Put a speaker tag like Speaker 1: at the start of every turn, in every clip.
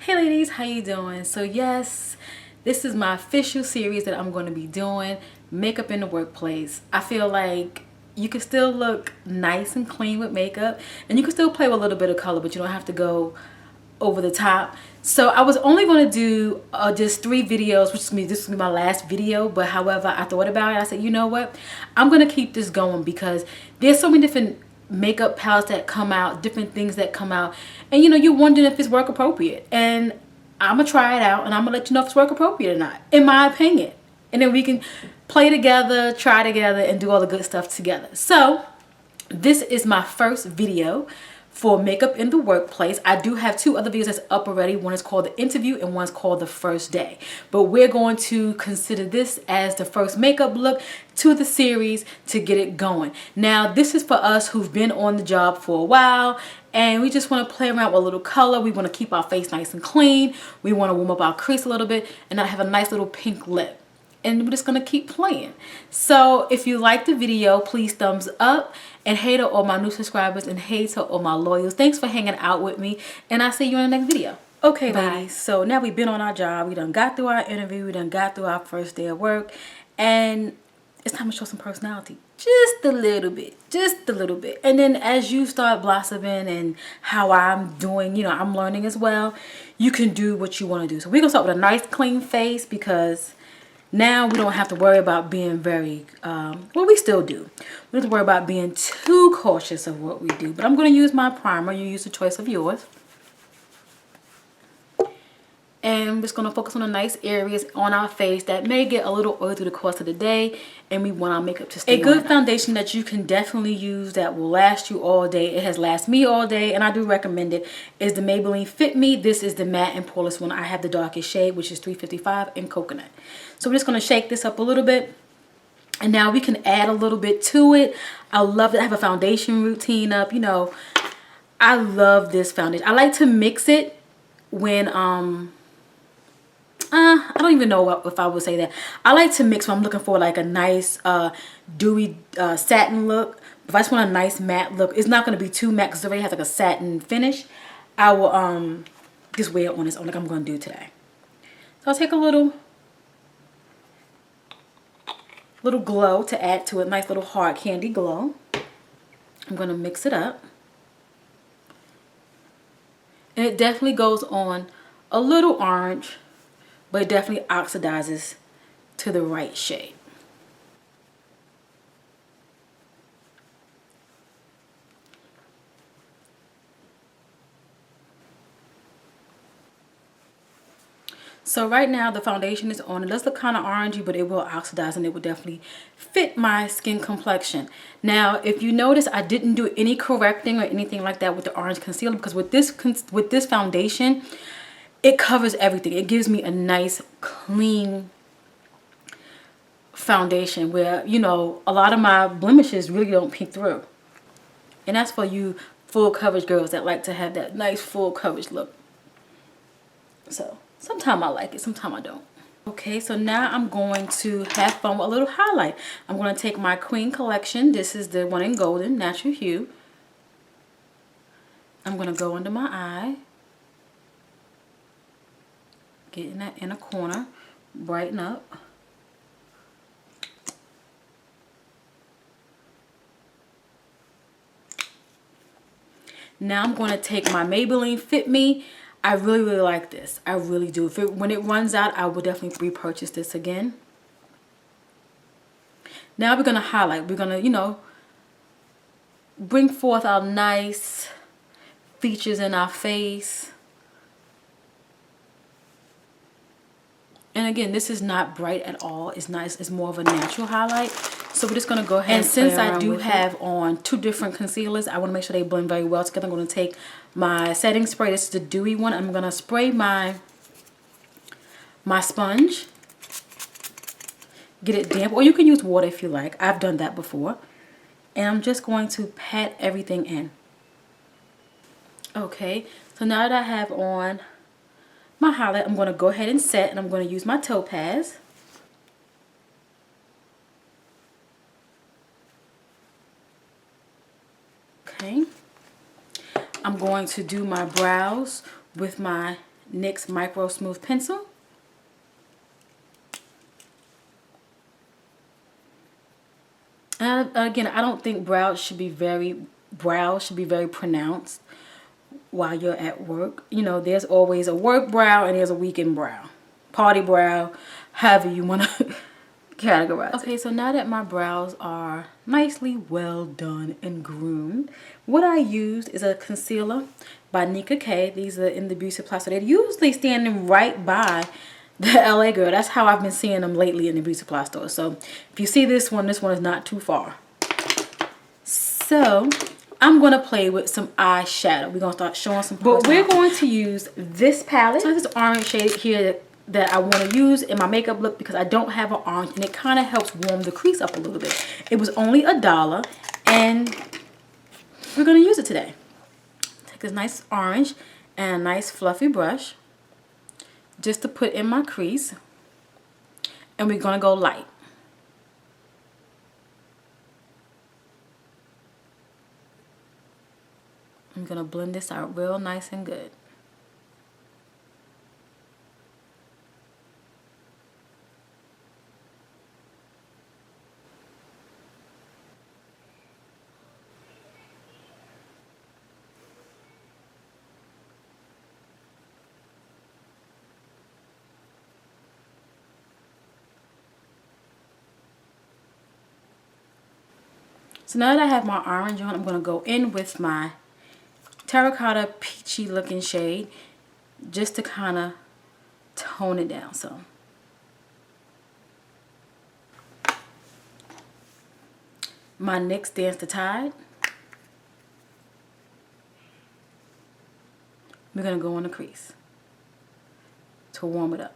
Speaker 1: Hey ladies, how you doing? So yes, this is my official series that I'm going to be doing, makeup in the workplace. I feel like you can still look nice and clean with makeup, and you can still play with a little bit of color, but you don't have to go over the top. So I was only going to do just 3 videos, which is me. This is my last video, but however, I thought about it. I said, you know what? I'm going to keep this going because there's so many different makeup palettes that come out, different things that come out, and you're wondering if it's work appropriate, and I'm gonna try it out and I'm gonna let you know if it's work appropriate or not, in my opinion, and then we can play together, try together, and do all the good stuff together. So this is my first video for makeup in the workplace. I do have 2 other videos that's up already. One is called the interview and one's called the first day. But we're going to consider this as the first makeup look to the series to get it going. Now, this is for us who've been on the job for a while and we just want to play around with a little color. We want to keep our face nice and clean. We want to warm up our crease a little bit and not have a nice little pink lip. And we're just gonna keep playing. So if you like the video, please thumbs up, and hey to all my new subscribers, and hey to all my loyals. Thanks for hanging out with me, and I'll see you in the next video. Okay, ladies, so now we've been on our job. We done got through our interview. We done got through our first day of work, and it's time to show some personality. Just a little bit, just a little bit. And then as you start blossoming and how I'm doing, I'm learning as well, you can do what you wanna do. So we're gonna start with a nice clean face because now we don't have to worry about being very, well, we still do. We don't have to worry about being too cautious of what we do. But I'm going to use my primer. You use the choice of yours. And I'm just going to focus on the nice areas on our face that may get a little oily through the course of the day. And we want our makeup to stay on. A good foundation that you can definitely use that will last you all day. It has lasted me all day, and I do recommend it, is the Maybelline Fit Me. This is the matte and poreless one. I have the darkest shade, which is 355 in coconut. So we're just going to shake this up a little bit. And now we can add a little bit to it. I love it. I have a foundation routine up. I love this foundation. I like to mix it when I don't even know if I would say that. I like to mix when I'm looking for like a nice dewy satin look. If I just want a nice matte look, it's not going to be too matte because it already has like a satin finish. I will just wear it on its own like I'm going to do today. So I'll take a little glow to add to it. Nice little hard candy glow. I'm going to mix it up. And it definitely goes on a little orange, but it definitely oxidizes to the right shade. So right now the foundation is on. It does look kind of orangey, but it will oxidize and it will definitely fit my skin complexion. Now, if you notice, I didn't do any correcting or anything like that with the orange concealer because with this foundation, it covers everything. It gives me a nice, clean foundation where, a lot of my blemishes really don't peek through. And that's for you full coverage girls that like to have that nice full coverage look. So sometimes I like it, sometimes I don't. Okay, so now I'm going to have fun with a little highlight. I'm going to take my Queen collection. This is the one in golden, natural hue. I'm going to go under my eye. Get in that inner corner, brighten up. Now I'm going to take my Maybelline Fit Me. I really, really like this. I really do. When it runs out, I will definitely repurchase this again. Now we're going to highlight. We're going to, bring forth our nice features in our face. And again, this is not bright at all. It's nice. It's more of a natural highlight. So we're just going to go ahead and since I do have on 2 different concealers, I want to make sure they blend very well together. I'm going to take my setting spray. This is the dewy one. I'm going to spray my sponge. Get it damp. Or you can use water if you like. I've done that before. And I'm just going to pat everything in. Okay. So now that I have on my highlight, I'm going to go ahead and set, and I'm going to use my topaz. Okay. I'm going to do my brows with my NYX Micro Smooth Pencil. And again, I don't think brows should be very pronounced while you're at work. You know, there's always a work brow and there's a weekend brow. Party brow, however you want to categorize. Okay, so now that my brows are nicely well done and groomed, what I used is a concealer by Nika K. These are in the beauty supply store. They're usually standing right by the LA Girl. That's how I've been seeing them lately in the beauty supply store. So if you see this one is not too far. So I'm going to play with some eyeshadow. We're going to start showing some parts. But we're going to use this palette. So this orange shade here that I want to use in my makeup look because I don't have an orange and it kind of helps warm the crease up a little bit. It was only $1 and we're going to use it today. Take this nice orange and a nice fluffy brush just to put in my crease, and we're going to go light. I'm going to blend this out real nice and good. So now that I have my orange on, I'm going to go in with my terracotta peachy looking shade just to kind of tone it down some. My NYX Dance the Tide. We're going to go on the crease to warm it up.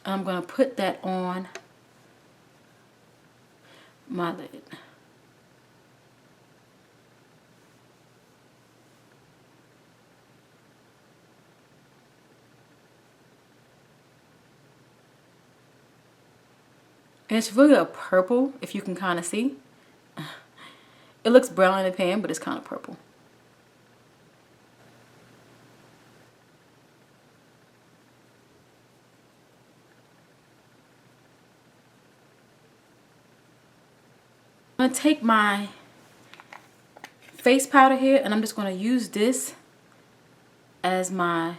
Speaker 1: I'm going to put that on my lid. And it's really a purple, if you can kind of see. It looks brown in the pan, but it's kind of purple. I'm going to take my face powder here and I'm just going to use this as my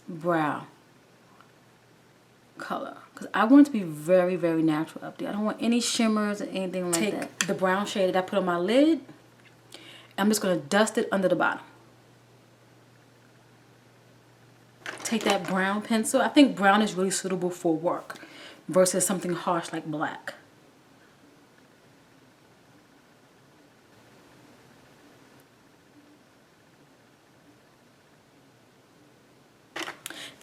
Speaker 1: brow color because I want it to be very, very natural up there. I don't want any shimmers or anything like that. Take the brown shade that I put on my lid. I'm just going to dust it under the bottom. Take that brown pencil. I think brown is really suitable for work versus something harsh like black.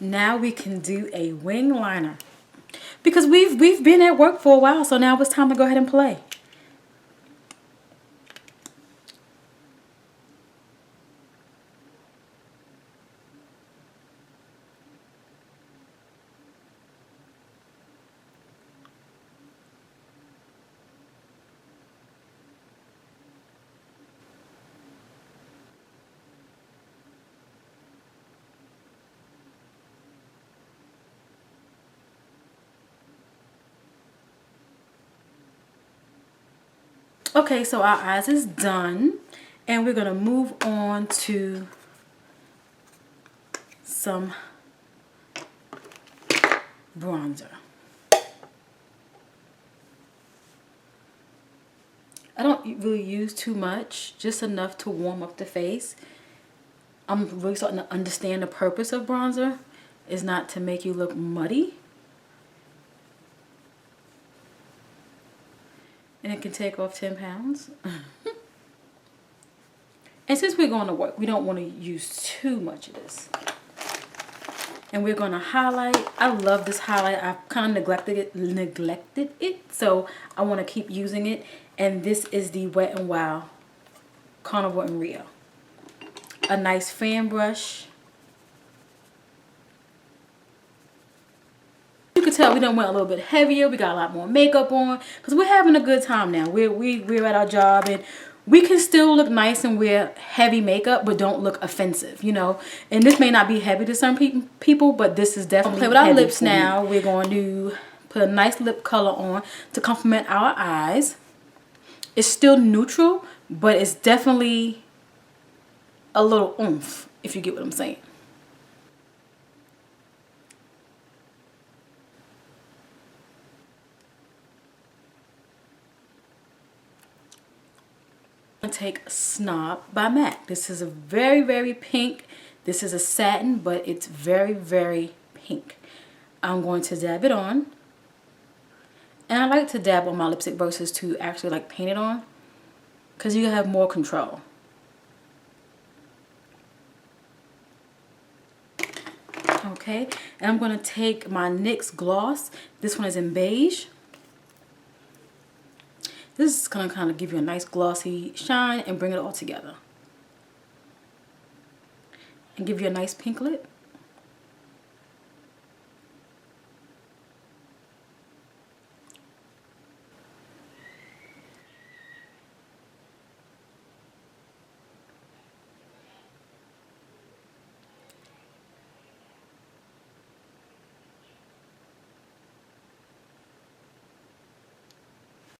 Speaker 1: Now we can do a wing liner because we've been at work for a while, so now it's time to go ahead and play. Okay, so our eyes is done and we're gonna move on to some bronzer. I don't really use too much, just enough to warm up the face. I'm really starting to understand the purpose of bronzer is not to make you look muddy. And it can take off 10 pounds. And since we're going to work, we don't want to use too much of this. And we're going to highlight. I love this highlight. I've kind of neglected it. So I want to keep using it. And this is the Wet n Wild Carnival in Rio. A nice fan brush. You could tell we done went a little bit heavier. We got a lot more makeup on because we're having a good time now. We're at our job, and we can still look nice and wear heavy makeup, but don't look offensive, you know. And this may not be heavy to some people, but this is definitely play with our lips now. We're going to put a nice lip color on to complement our eyes. It's still neutral, but it's definitely a little oomph, if you get what I'm saying. I'm gonna take Snob by MAC. This is a very, very pink. This is a satin, but it's very, very pink. I'm going to dab it on. And I like to dab on my lipstick versus to actually like paint it on, because you have more control. Okay, and I'm going to take my NYX gloss. This one is in beige. This is going to kind of give you a nice glossy shine and bring it all together. And give you a nice pink lip.